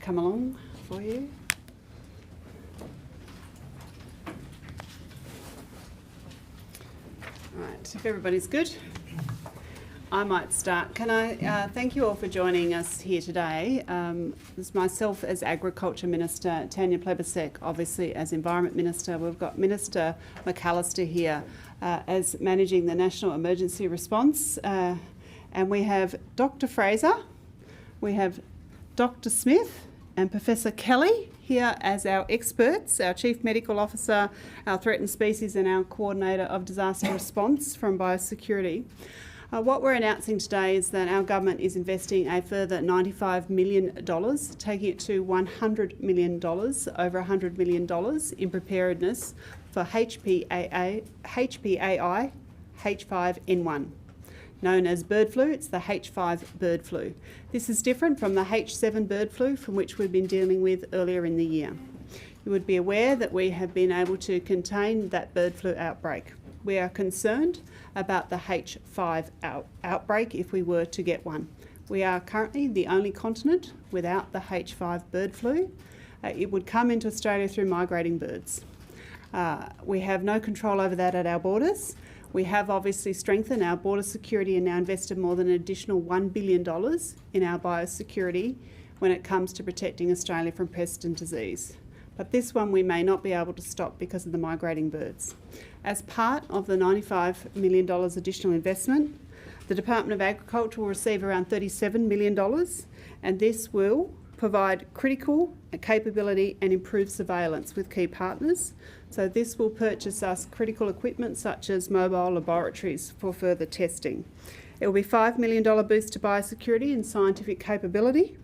come along for you. Right, if everybody's good, I might start. Can I thank you all for joining us here today. There's myself as Agriculture Minister, Tanya Plibersek obviously as Environment Minister. We've got Minister McAllister here as managing the National Emergency Response. And we have Dr. Fraser, we have Dr. Smith and Professor Kelly here as our experts, our Chief Medical Officer, our Threatened Species and our Coordinator of Disaster Response from Biosecurity. What we're announcing today is that our government is investing a further $95 million, taking it to $100 million, over $100 million in preparedness for HPAI H5N1. Known as bird flu, it's the H5 bird flu. This is different from the H7 bird flu from which we've been dealing with earlier in the year. You would be aware that we have been able to contain that bird flu outbreak. We are concerned about the H5 outbreak if we were to get one. We are currently the only continent without the H5 bird flu. It would come into Australia through migrating birds. We have no control over that at our borders. We have obviously strengthened our border security and now invested more than an additional $1 billion in our biosecurity when it comes to protecting Australia from pest and disease. But this one we may not be able to stop because of the migrating birds. As part of the $95 million additional investment, the Department of Agriculture will receive around $37 million, and this will provide critical capability and improve surveillance with key partners. So this will purchase us critical equipment such as mobile laboratories for further testing. It will be $5 million boost to biosecurity and scientific capability,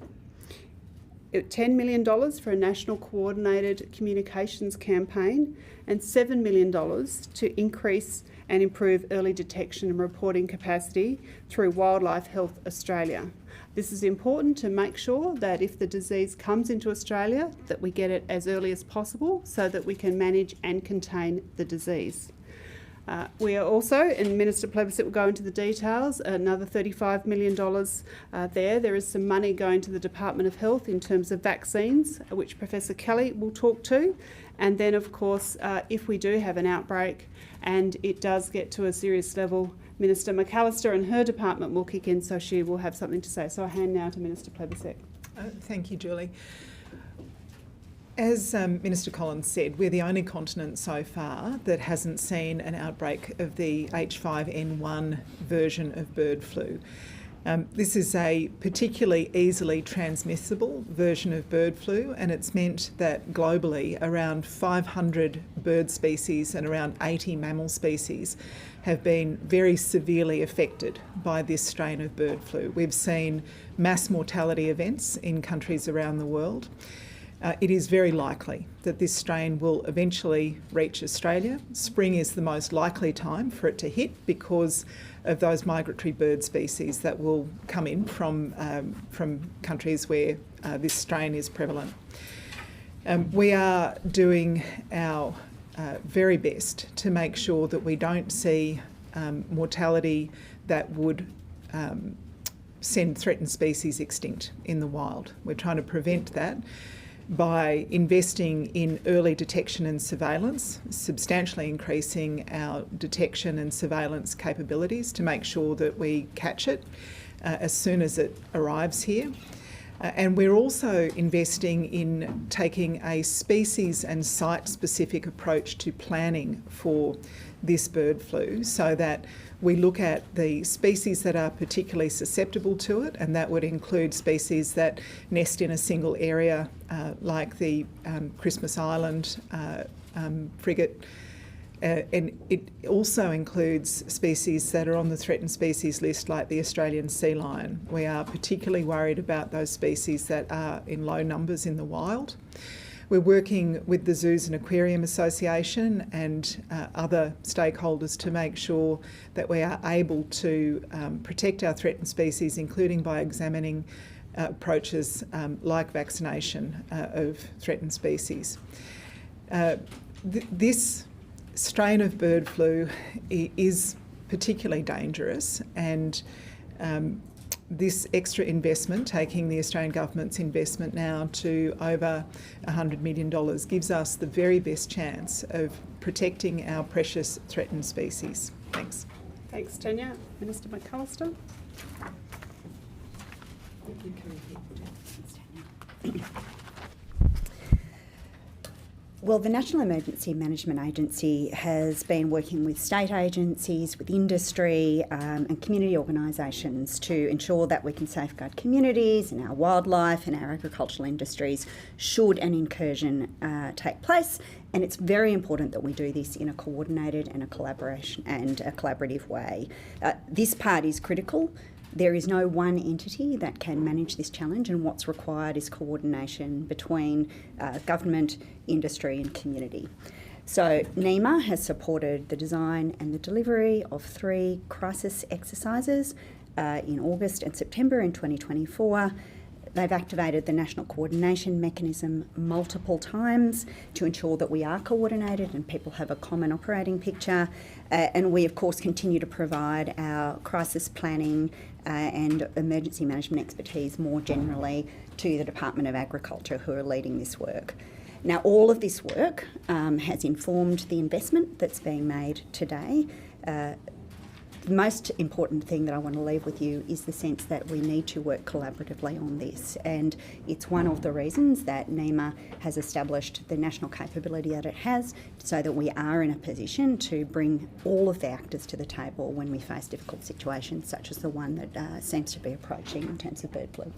$10 million for a national coordinated communications campaign, and $7 million to increase and improve early detection and reporting capacity through Wildlife Health Australia. This is important to make sure that if the disease comes into Australia, that we get it as early as possible so that we can manage and contain the disease. We are also, and Minister Plibersek will go into the details, another $35 million there. There is some money going to the Department of Health in terms of vaccines, which Professor Kelly will talk to. And then, of course, if we do have an outbreak and it does get to a serious level, Minister McAllister and her department will kick in, so she will have something to say. So I hand now to Minister Plibersek. Thank you, Julie. As Minister Collins said, we're the only continent so far that hasn't seen an outbreak of the H5N1 version of bird flu. This is a particularly easily transmissible version of bird flu, and it's meant that globally around 500 bird species and around 80 mammal species have been very severely affected by this strain of bird flu. We've seen mass mortality events in countries around the world. It is very likely that this strain will eventually reach Australia. Spring is the most likely time for it to hit because of those migratory bird species that will come in from countries where this strain is prevalent. We are doing our very best to make sure that we don't see mortality that would send threatened species extinct in the wild. We're trying to prevent that by investing in early detection and surveillance, substantially increasing our detection and surveillance capabilities to make sure that we catch it as soon as it arrives here. And we're also investing in taking a species and site-specific approach to planning for this bird flu so that we look at the species that are particularly susceptible to it, and that would include species that nest in a single area like the Christmas Island frigate. And it also includes species that are on the threatened species list like the Australian sea lion. We are particularly worried about those species that are in low numbers in the wild. We're working with the Zoos and Aquarium Association and other stakeholders to make sure that we are able to protect our threatened species, including by examining approaches like vaccination of threatened species. This strain of bird flu is particularly dangerous, and this extra investment, taking the Australian Government's investment now to over $100 million, gives us the very best chance of protecting our precious threatened species. Thanks. Thanks, Tanya. Minister McAllister. Well, the National Emergency Management Agency has been working with state agencies, with industry and community organisations to ensure that we can safeguard communities and our wildlife and our agricultural industries should an incursion take place. And it's very important that we do this in a coordinated and a collaborative way. This part is critical. There is no one entity that can manage this challenge, and what's required is coordination between government, industry and community. So NEMA has supported the design and the delivery of 3 crisis exercises in August and September in 2024. They've activated the National Coordination Mechanism multiple times to ensure that we are coordinated and people have a common operating picture. And we, of course, continue to provide our crisis planning and emergency management expertise more generally to the Department of Agriculture, who are leading this work. Now, all of this work has informed the investment that's being made today. The most important thing that I want to leave with you is the sense that we need to work collaboratively on this, and it's one of the reasons that NEMA has established the national capability that it has, so that we are in a position to bring all of the actors to the table when we face difficult situations such as the one that seems to be approaching in terms of bird flu.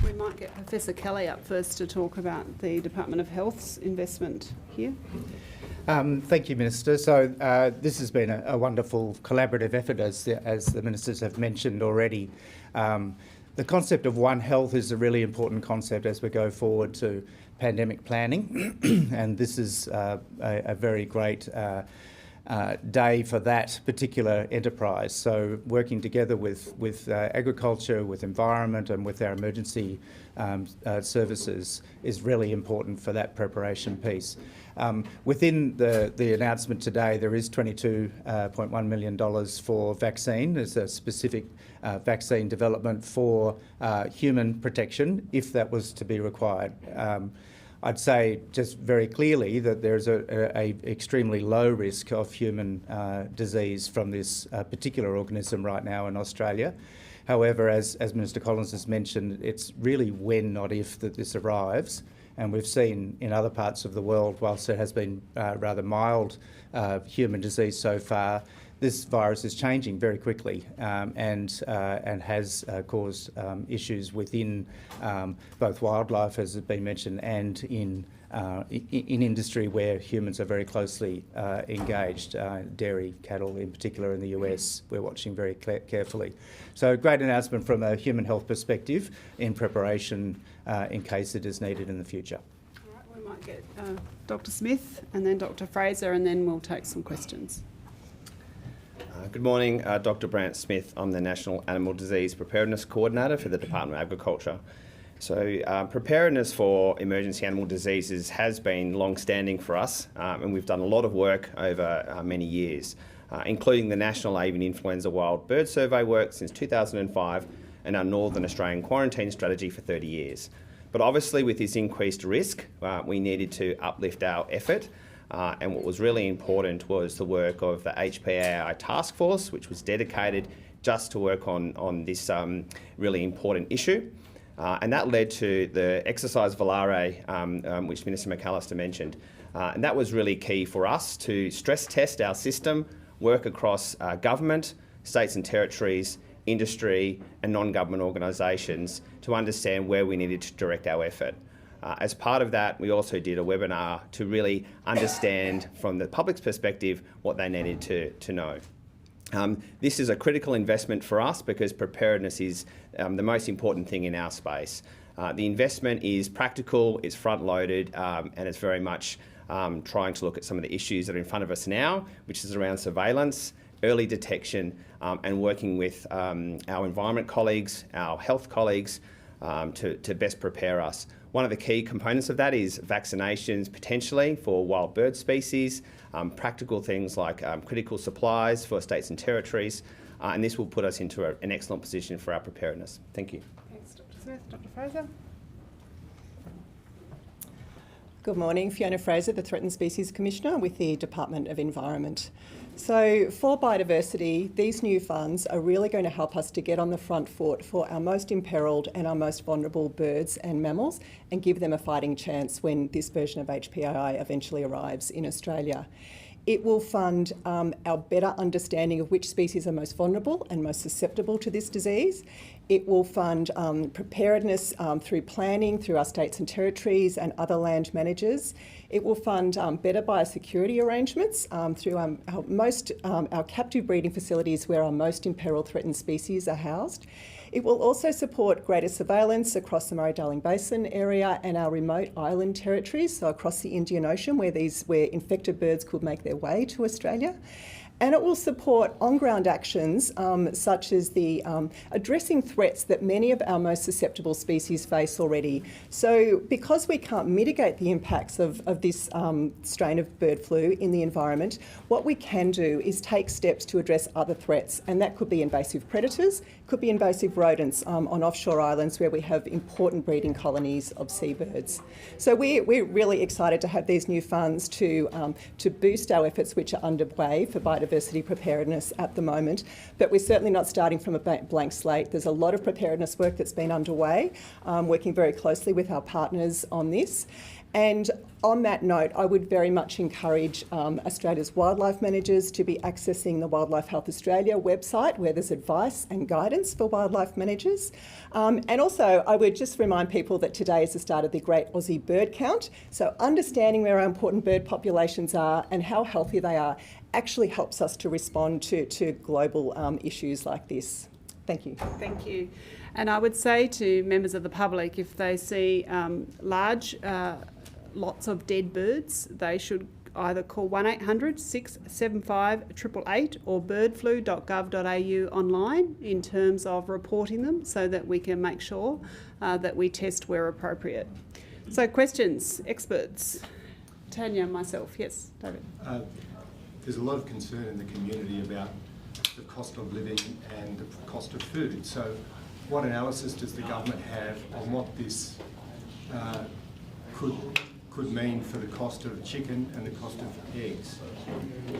We might get Professor Kelly up first to talk about the Department of Health's investment here. Thank you, Minister. So this has been a wonderful collaborative effort, as the ministers have mentioned already. The concept of One Health is a really important concept as we go forward to pandemic planning, and this is a very great day for that particular enterprise. So working together with agriculture, with environment and with our emergency services is really important for that preparation piece. Within the announcement today, there is $22.1 million for vaccine. There's a specific vaccine development for human protection, if that was to be required. I'd say just very clearly that there's a extremely low risk of human disease from this particular organism right now in Australia. However, as Minister Collins has mentioned, it's really when, not if, that this arrives. And we've seen in other parts of the world, whilst there has been rather mild human disease so far, this virus is changing very quickly and has caused issues within both wildlife, as has been mentioned, and in industry where humans are very closely engaged, dairy, cattle in particular in the US, we're watching very carefully. So a great announcement from a human health perspective in preparation in case it is needed in the future. All right, we might get Dr. Smith and then Dr. Fraser, and then we'll take some questions. Good morning, Dr. Brant Smith. I'm the National Animal Disease Preparedness Coordinator for the Department of Agriculture. So preparedness for emergency animal diseases has been long-standing for us, and we've done a lot of work over many years, including the National Avian Influenza Wild Bird Survey work since 2005 and our Northern Australian Quarantine Strategy for 30 years. But obviously with this increased risk, we needed to uplift our effort. And what was really important was the work of the HPAI task force, which was dedicated just to work on this really important issue. And that led to the exercise Volare, which Minister McAllister mentioned. And that was really key for us to stress test our system, work across government, states and territories, industry and non-government organisations to understand where we needed to direct our effort. As part of that, we also did a webinar to really understand from the public's perspective what they needed to know. This is a critical investment for us because preparedness is the most important thing in our space. The investment is practical, it's front-loaded, and it's very much trying to look at some of the issues that are in front of us now, which is around surveillance, early detection, and working with our environment colleagues, our health colleagues, to best prepare us. One of the key components of that is vaccinations potentially for wild bird species, practical things like critical supplies for states and territories, and this will put us into an excellent position for our preparedness. Thank you. Thanks, Dr. Smith. Dr. Fraser? Good morning, Fiona Fraser, the Threatened Species Commissioner with the Department of Environment. So for biodiversity, these new funds are really going to help us to get on the front foot for our most imperilled and our most vulnerable birds and mammals and give them a fighting chance when this version of HPAI eventually arrives in Australia. It will fund our better understanding of which species are most vulnerable and most susceptible to this disease. It will fund preparedness through planning, through our states and territories and other land managers. It will fund better biosecurity arrangements through our captive breeding facilities where our most imperilled threatened species are housed. It will also support greater surveillance across the Murray-Darling Basin area and our remote island territories, so across the Indian Ocean where infected birds could make their way to Australia. And it will support on-ground actions such as the addressing threats that many of our most susceptible species face already. So because we can't mitigate the impacts of this strain of bird flu in the environment, what we can do is take steps to address other threats, and that could be invasive predators, could be invasive rodents on offshore islands where we have important breeding colonies of seabirds. So we're really excited to have these new funds to boost our efforts which are underway for biodiversity preparedness at the moment, but we're certainly not starting from a blank slate. There's a lot of preparedness work that's been underway, working very closely with our partners on this. And on that note, I would very much encourage Australia's wildlife managers to be accessing the Wildlife Health Australia website where there's advice and guidance for wildlife managers. And also, I would just remind people that today is the start of the Great Aussie Bird Count. So understanding where our important bird populations are and how healthy they are actually helps us to respond to global issues like this. Thank you. Thank you. And I would say to members of the public, if they see large lots of dead birds, they should either call 1800 675 888 or birdflu.gov.au online in terms of reporting them so that we can make sure that we test where appropriate. So questions, experts? Tanya, myself. Yes, David. There's a lot of concern in the community about the cost of living and the cost of food. So what analysis does the government have on what this could mean for the cost of chicken and the cost of eggs?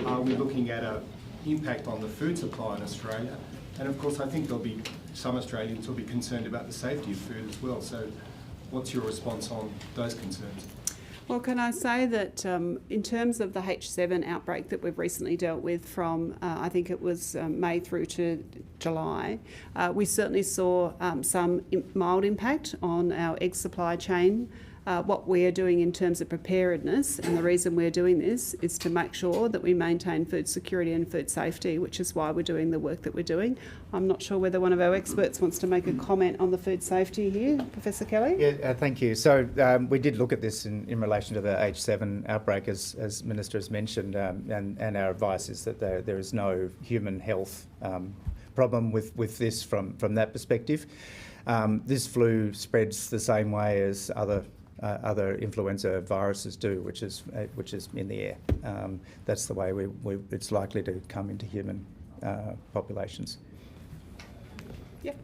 Are we looking at an impact on the food supply in Australia? And of course, I think there'll be some Australians will be concerned about the safety of food as well. So what's your response on those concerns? Well, can I say that in terms of the H7 outbreak that we've recently dealt with from, I think it was May through to July, we certainly saw some mild impact on our egg supply chain. What we are doing in terms of preparedness, and the reason we're doing this is to make sure that we maintain food security and food safety, which is why we're doing the work that we're doing. I'm not sure whether one of our experts wants to make a comment on the food safety here. Professor Kelly? Yeah, thank you. So we did look at this in relation to the H7 outbreak, as Minister has mentioned, and our advice is that there is no human health problem with this from that perspective. This flu spreads the same way as other influenza viruses do, which is in the air. That's the way it's likely to come into human populations. Yep.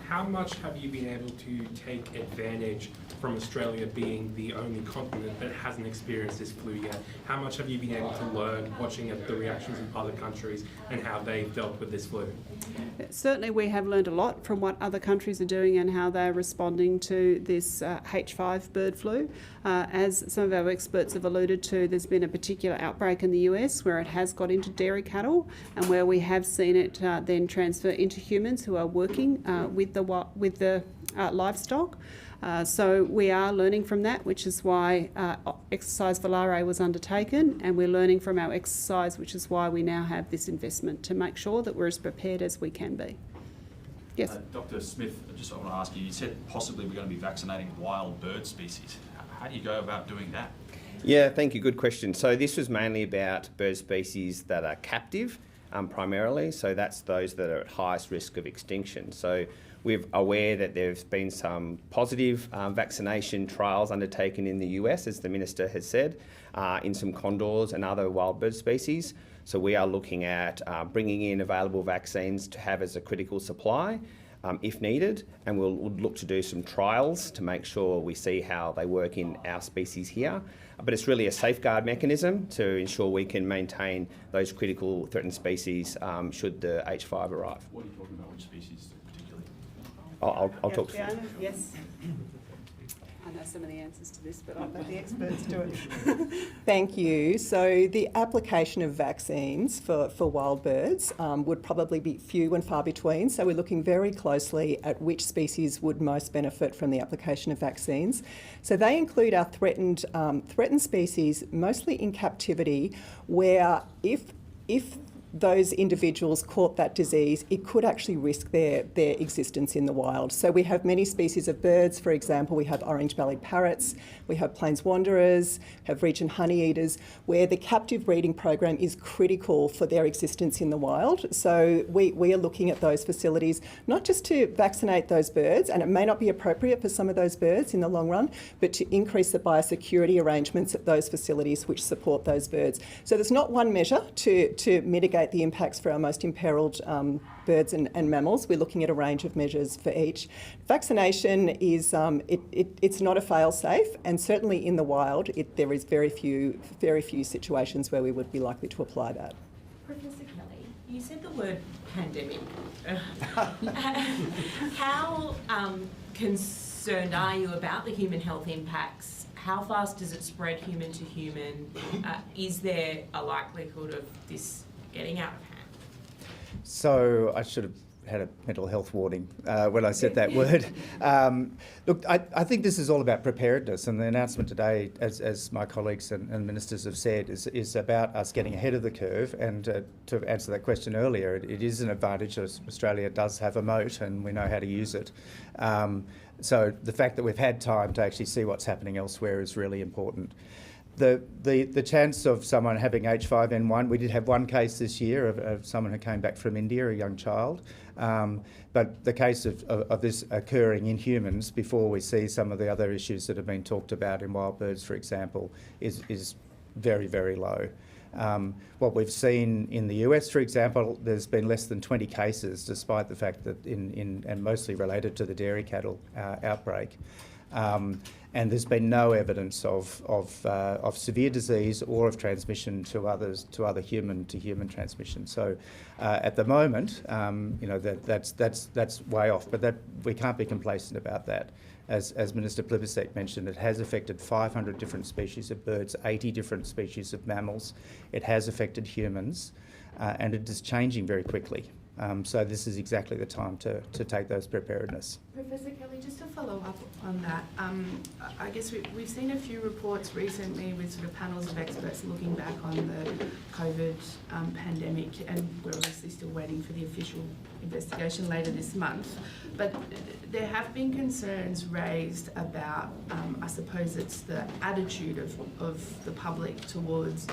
How much have you been able to take advantage from Australia being the only continent that hasn't experienced this flu yet? How much have you been able to learn watching at the reactions in other countries and how they've dealt with this flu? Certainly we have learned a lot from what other countries are doing and how they're responding to this H5 bird flu. As some of our experts have alluded to, there's been a particular outbreak in the US where it has got into dairy cattle and where we have seen it then transfer into humans who are working with the livestock. So we are learning from that, which is why exercise Volare was undertaken, and we're learning from our exercise, which is why we now have this investment to make sure that we're as prepared as we can be. Yes. Dr. Smith, I want to ask you, you said possibly we're going to be vaccinating wild bird species. How do you go about doing that? Yeah, thank you. Good question. So this was mainly about bird species that are captive primarily. So that's those that are at highest risk of extinction. So We're aware that there's been some positive vaccination trials undertaken in the US, as the Minister has said, in some condors and other wild bird species. So we are looking at bringing in available vaccines to have as a critical supply if needed, and we'll look to do some trials to make sure we see how they work in our species here. But it's really a safeguard mechanism to ensure we can maintain those critical threatened species should the H5 arrive. What are you talking about? Which species particularly? I'll talk to Fiona, yes. I know some of the answers to this, but I'll let the experts do it. Thank you. So the application of vaccines for wild birds would probably be few and far between. So we're looking very closely at which species would most benefit from the application of vaccines. So they include our threatened species, mostly in captivity, where if those individuals caught that disease, it could actually risk their existence in the wild. So we have many species of birds. For example, we have orange-bellied parrots, we have plains wanderers, have region honeyeaters, where the captive breeding program is critical for their existence in the wild. So we are looking at those facilities, not just to vaccinate those birds, and it may not be appropriate for some of those birds in the long run, but to increase the biosecurity arrangements at those facilities which support those birds. So there's not one measure to mitigate the impacts for our most imperilled birds and mammals. We're looking at a range of measures for each. Vaccination is it's not a fail-safe, and certainly in the wild there is very few situations where we would be likely to apply that. Professor Kelly, you said the word pandemic. How concerned are you about the human health impacts? How fast does it spread human to human? Is there a likelihood of this getting out of hand? So I should have had a mental health warning when I said that word. Look, I think this is all about preparedness, and the announcement today, as my colleagues and ministers have said, is about us getting ahead of the curve. And to answer that question earlier, it is an advantage that Australia does have a moat, and we know how to use it. So the fact that we've had time to actually see what's happening elsewhere is really important. The chance of someone having H5N1, we did have one case this year of someone who came back from India, a young child, but the case of this occurring in humans before we see some of the other issues that have been talked about in wild birds, for example, is very, very low. What we've seen in the US, for example, there's been less than 20 cases, despite the fact that and mostly related to the dairy cattle outbreak. And there's been no evidence of severe disease or of transmission to other human-to-human transmission. So at the moment, that's way off, but we can't be complacent about that. As Minister Plibersek mentioned, it has affected 500 different species of birds, 80 different species of mammals. It has affected humans, and it is changing very quickly. So this is exactly the time to take those preparedness. Professor Kelly, just to follow up on that, I guess we've seen a few reports recently with sort of panels of experts looking back on the COVID pandemic, and we're obviously still waiting for the official investigation later this month. But there have been concerns raised about, I suppose it's the attitude of the public towards,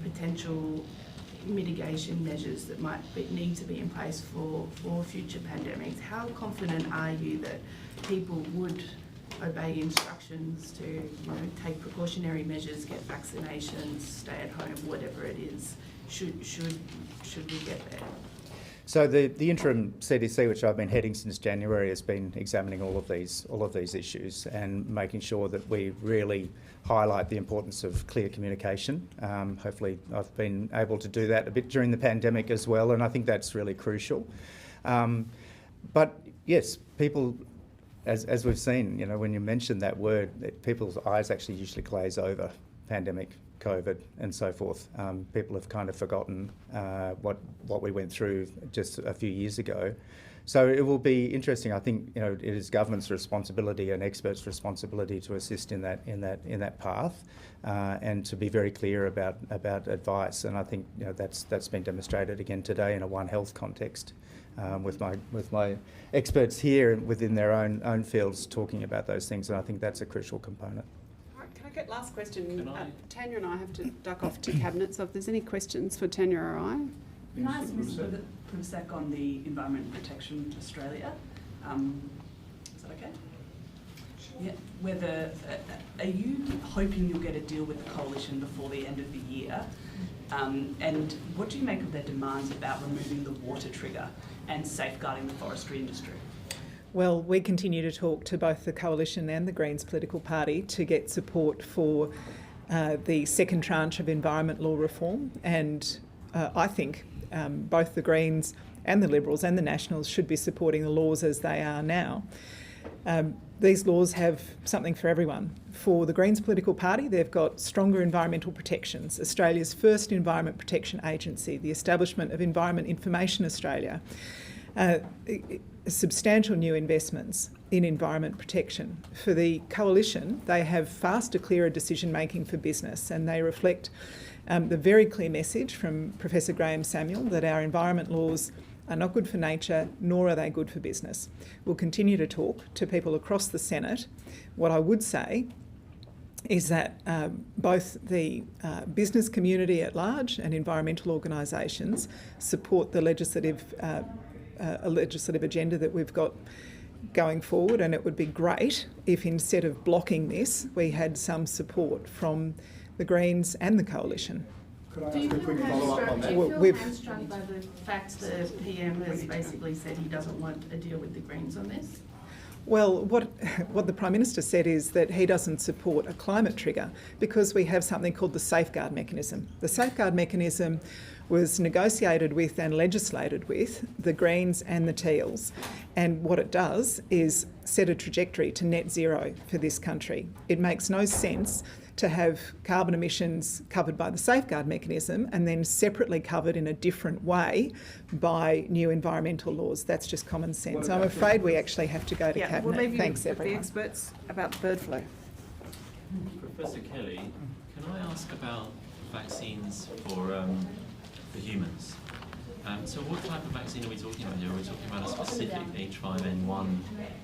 potential mitigation measures that might need to be in place for future pandemics. How confident are you that people would obey instructions to take precautionary measures, get vaccinations, stay at home, whatever it is, should we get there? So the interim CDC, which I've been heading since January, has been examining all of these issues and making sure that we really highlight the importance of clear communication. Hopefully I've been able to do that a bit during the pandemic as well, and I think that's really crucial. But yes, people, as we've seen, when you mention that word, people's eyes actually usually glaze over. Pandemic, COVID, and so forth. People have kind of forgotten what we went through just a few years ago. So it will be interesting. I think it is government's responsibility and experts' responsibility to assist in that path, and to be very clear about advice. And I think that's been demonstrated again today in a One Health context, with my experts here within their own fields talking about those things. And I think that's a crucial component. Last question. Tanya and I have to duck off to Cabinet, so if there's any questions for Tanya or I. Can I ask Mr. Plibersek on the Environment Protection Australia? Is that okay? Yeah. Whether are you hoping you'll get a deal with the coalition before the end of the year? And what do you make of their demands about removing the water trigger and safeguarding the forestry industry? Well, we continue to talk to both the Coalition and the Greens political party to get support for the second tranche of environment law reform, and I think both the Greens and the Liberals and the Nationals should be supporting the laws as they are now. These laws have something for everyone. For the Greens political party, they've got stronger environmental protections, Australia's first environment protection agency, the establishment of Environment Information Australia, substantial new investments in environment protection. For the Coalition, they have faster, clearer decision-making for business, and they reflect the very clear message from Professor Graham Samuel that our environment laws are not good for nature, nor are they good for business. We'll continue to talk to people across the Senate. What I would say is that both the business community at large and environmental organisations support the legislative agenda that we've got going forward, and it would be great if instead of blocking this, we had some support from the Greens and the Coalition. Could I ask a quick follow-up on that? Do you feel hamstrung by the fact the PM has basically said he doesn't want a deal with the Greens on this? Well, what the Prime Minister said is that he doesn't support a climate trigger because we have something called the safeguard mechanism. The safeguard mechanism was negotiated with and legislated with the Greens and the Teals, and what it does is set a trajectory to net zero for this country. It makes no sense to have carbon emissions covered by the safeguard mechanism and then separately covered in a different way by new environmental laws. That's just common sense. I'm afraid we actually have to go to Cabinet. We'll leave you Thanks, with everyone. the experts about bird flu. Professor Kelly, can I ask about vaccines for humans? So what type of vaccine are we talking about here? Are we talking about a specific H5N1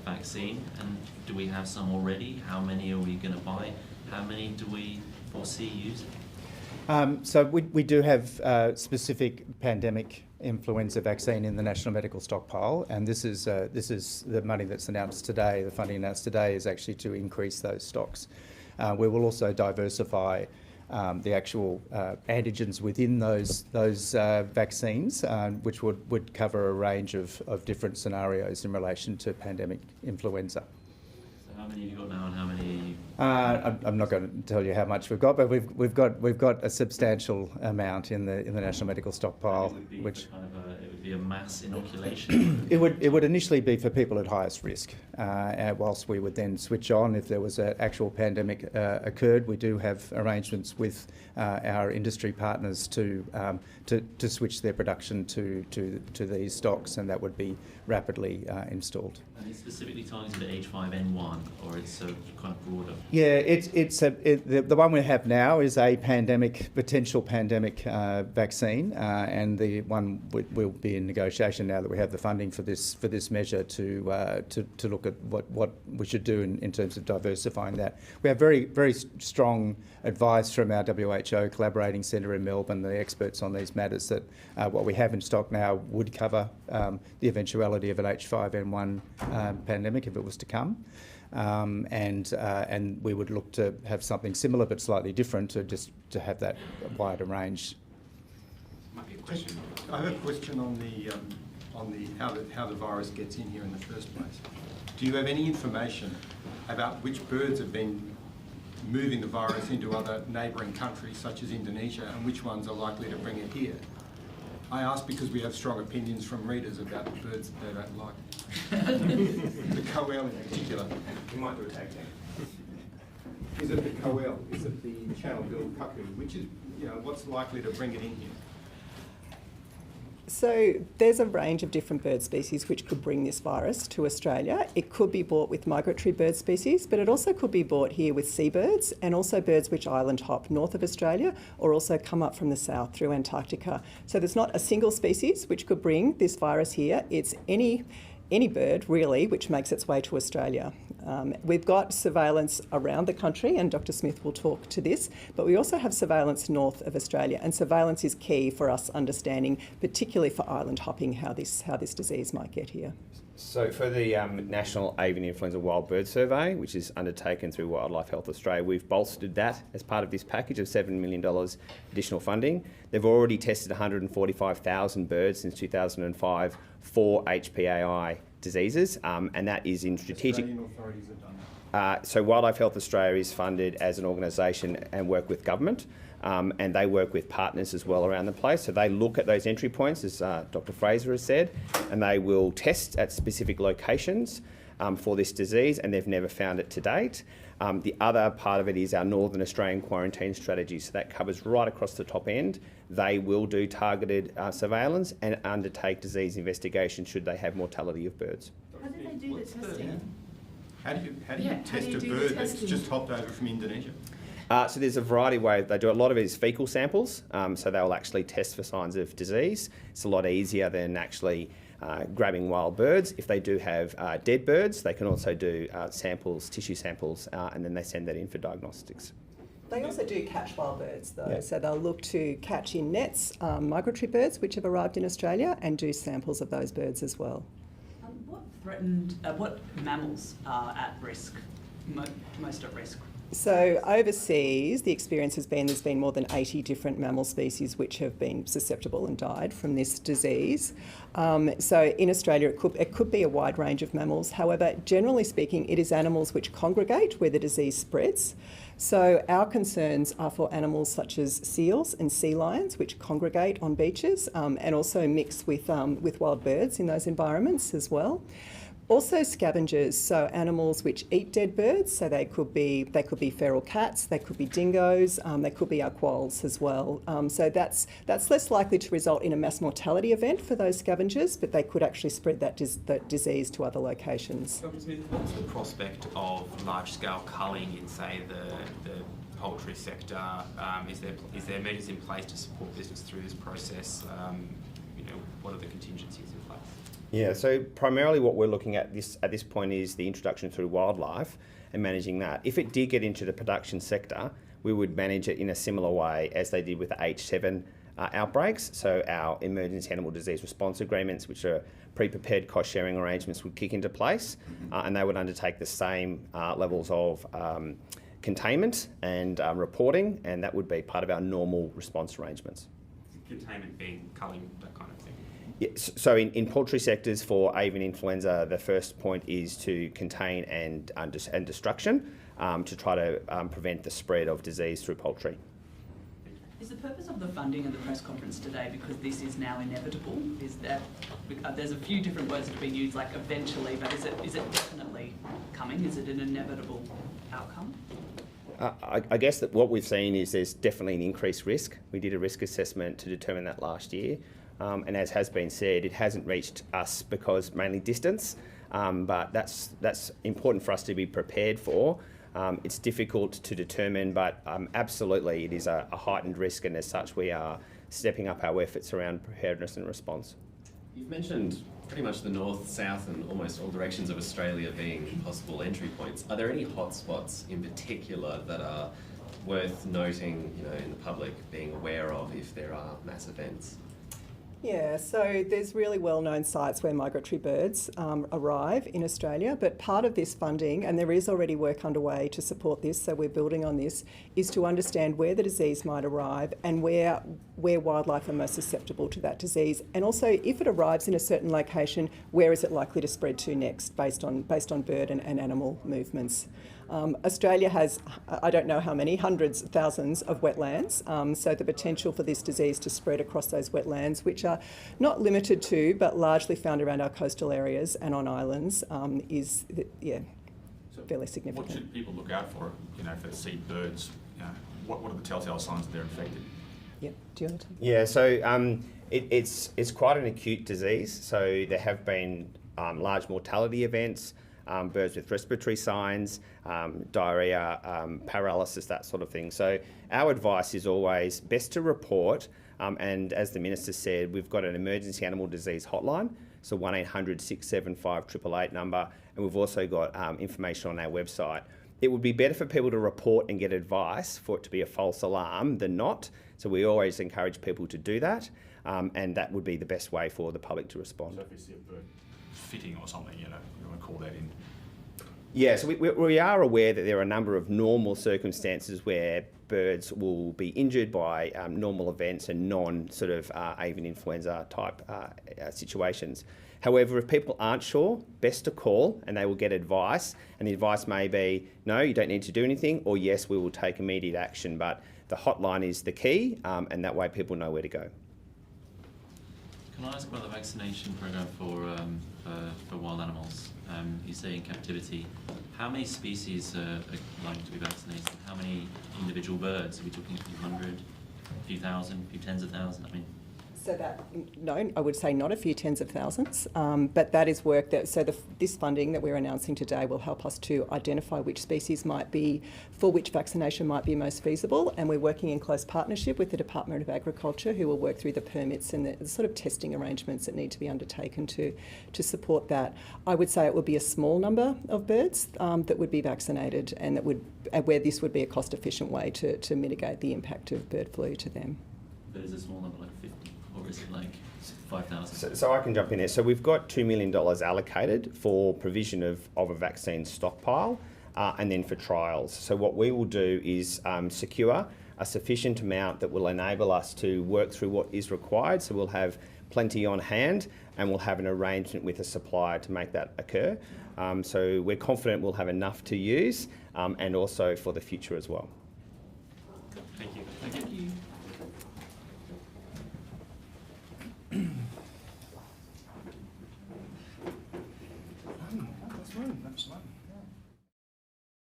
vaccine? And do we have some already? How many are we going to buy? How many do we foresee using? So we do have specific pandemic influenza vaccine in the National Medical Stockpile, and this is the money that's announced today. The funding announced today is actually to increase those stocks. We will also diversify the actual antigens within those vaccines, which would cover a range of different scenarios in relation to pandemic influenza. How many have you got now, and how many? I'm not going to tell you how much we've got, but we've got a substantial amount in the National Medical Stockpile, which It would be a mass inoculation. it would initially be for people at highest risk, whilst we would then switch on if there was an actual pandemic occurred. We do have arrangements with our industry partners to switch their production to these stocks, and that would be rapidly installed. And it's specifically targeted at H5N1, or it's kind of broader? Yeah, the one we have now is a potential pandemic vaccine, and the one will be in negotiation now that we have the funding for this measure to look at what we should do in terms of diversifying that. We have very, very strong advice from our WHO collaborating centre in Melbourne, the experts on these matters, that what we have in stock now would cover the eventuality of an H5N1 pandemic if it was to come. And we would look to have something similar but slightly different to have that wider range. Might be a question. I have a question on the how the virus gets in here in the first place. Do you have any information about which birds have been moving the virus into other neighbouring countries such as Indonesia, and which ones are likely to bring it here? I ask because we have strong opinions from readers about the birds that they don't like. The coel in particular. We might do a tag team. Is it the coel? Is it the channel-billed cuckoo? Which is, what's likely to bring it in here? So there's a range of different bird species which could bring this virus to Australia. It could be brought with migratory bird species, but it also could be brought here with seabirds and also birds which island hop north of Australia or also come up from the south through Antarctica. So there's not a single species which could bring this virus here. It's any any bird really which makes its way to Australia. We've got surveillance around the country, and Dr. Smith will talk to this, but we also have surveillance north of Australia, and surveillance is key for us understanding, particularly for island hopping, how this disease might get here. So for the National Avian Influenza Wild Bird Survey, which is undertaken through Wildlife Health Australia, we've bolstered that as part of this package of $7 million additional funding. They've already tested 145,000 birds since 2005 for HPAI diseases, and that is in strategic... Australian authorities have done that. So Wildlife Health Australia is funded as an organisation and work with government, and they work with partners as well around the place. So they look at those entry points, as Dr. Fraser has said, and they will test at specific locations for this disease, and they've never found it to date. The other part of it is our Northern Australian quarantine strategy, so that covers right across the top end. They will do targeted surveillance and undertake disease investigation should they have mortality of birds. How do they do the testing? How do you Yeah, test how do you a do the bird that's testing? just hopped over from Indonesia? So there's a variety of ways. They do a lot of it is fecal samples, so they'll actually test for signs of disease. It's a lot easier than actually grabbing wild birds. If they do have dead birds, they can also do samples, tissue samples, and then they send that in for diagnostics. They also do catch wild birds though, Yeah. so they'll look to catch in nets migratory birds which have arrived in Australia and do samples of those birds as well. What mammals are at risk, most at risk? So overseas, the experience has been there's been more than 80 different mammal species which have been susceptible and died from this disease. So in Australia, it could be a wide range of mammals. However, generally speaking, it is animals which congregate where the disease spreads. So our concerns are for animals such as seals and sea lions, which congregate on beaches and also mix with wild birds in those environments as well. Also scavengers, so animals which eat dead birds, so they could be feral cats, they could be dingoes, they could be our quolls as well. So that's less likely to result in a mass mortality event for those scavengers, but they could actually spread that disease to other locations. Dr. Smith, what's the prospect of large-scale culling in, say, the poultry sector? Is there measures in place to support business through this process? What are the contingencies in place? Yeah, so primarily what we're looking at this point is the introduction through wildlife and managing that. If it did get into the production sector, we would manage it in a similar way as they did with the H7 outbreaks. So our emergency animal disease response agreements, which are pre-prepared cost-sharing arrangements, would kick into place, and they would undertake the same levels of containment and reporting, and that would be part of our normal response arrangements. Containment being culling, that kind of thing? Yeah, so in poultry sectors for avian influenza, the first point is to contain and destruction to try to prevent the spread of disease through poultry. Is the purpose of the funding and the press conference today because this is now inevitable? Is that there's a few different words that have been used, like eventually, but is it definitely coming? Is it an inevitable outcome? I guess that what we've seen is there's definitely an increased risk. We did a risk assessment to determine that last year, and as has been said, it hasn't reached us because mainly distance, but that's important for us to be prepared for. It's difficult to determine, but absolutely it is a heightened risk, and as such we are stepping up our efforts around preparedness and response. You've mentioned pretty much the north, south and almost all directions of Australia being possible entry points. Are there any hotspots in particular that are worth noting, in the public being aware of if there are mass events? Yeah, so there's really well-known sites where migratory birds arrive in Australia, but part of this funding, and there is already work underway to support this, so we're building on this, is to understand where the disease might arrive and where wildlife are most susceptible to that disease, and also if it arrives in a certain location, where is it likely to spread to next based on bird and animal movements. Australia has, I don't know how many, hundreds, thousands of wetlands, so the potential for this disease to spread across those wetlands, which are not limited to, but largely found around our coastal areas and on islands, is fairly significant. What should people look out for, if they see birds? What are the telltale signs that they're infected? Yeah, do you want to take Yeah, so it's quite an acute disease, so there have been large mortality events, birds with respiratory signs, diarrhoea, paralysis, that sort of thing. So our advice is always best to report, and as the Minister said, we've got an emergency animal disease hotline. So 1800 675 888 number, and we've also got information on our website. It would be better for people to report and get advice for it to be a false alarm than not. So we always encourage people to do that, and that would be the best way for the public to respond. So if you see a bird fitting or something, you want to call that in. Yeah, so we are aware that there are a number of normal circumstances where birds will be injured by normal events and non-sort of avian influenza type situations. However, if people aren't sure, best to call and they will get advice, and the advice may be, no, you don't need to do anything, or yes, we will take immediate action. But the hotline is the key, and that way people know where to go. Can I ask about the vaccination program for wild animals? You say in captivity. How many species are likely to be vaccinated? How many individual birds? Are we talking a few hundred, a few thousand, a few tens of thousands? I mean. So that, no, I would say not a few tens of thousands, but that is work that, so this funding that we're announcing today will help us to identify which species might be, for which vaccination might be most feasible, and we're working in close partnership with the Department of Agriculture, who will work through the permits and the sort of testing arrangements that need to be undertaken to support that. I would say it would be a small number of birds that would be vaccinated, and that would, where this would be a cost-efficient way to mitigate the impact of bird flu to them. But is a small number like 50? Or is it like 5,000? So I can jump in there. So we've got $2 million allocated for provision of a vaccine stockpile and then for trials. So what we will do is secure a sufficient amount that will enable us to work through what is required. So we'll have plenty on hand, and we'll have an arrangement with a supplier to make that occur. So we're confident we'll have enough to use and also for the future as well. Thank you.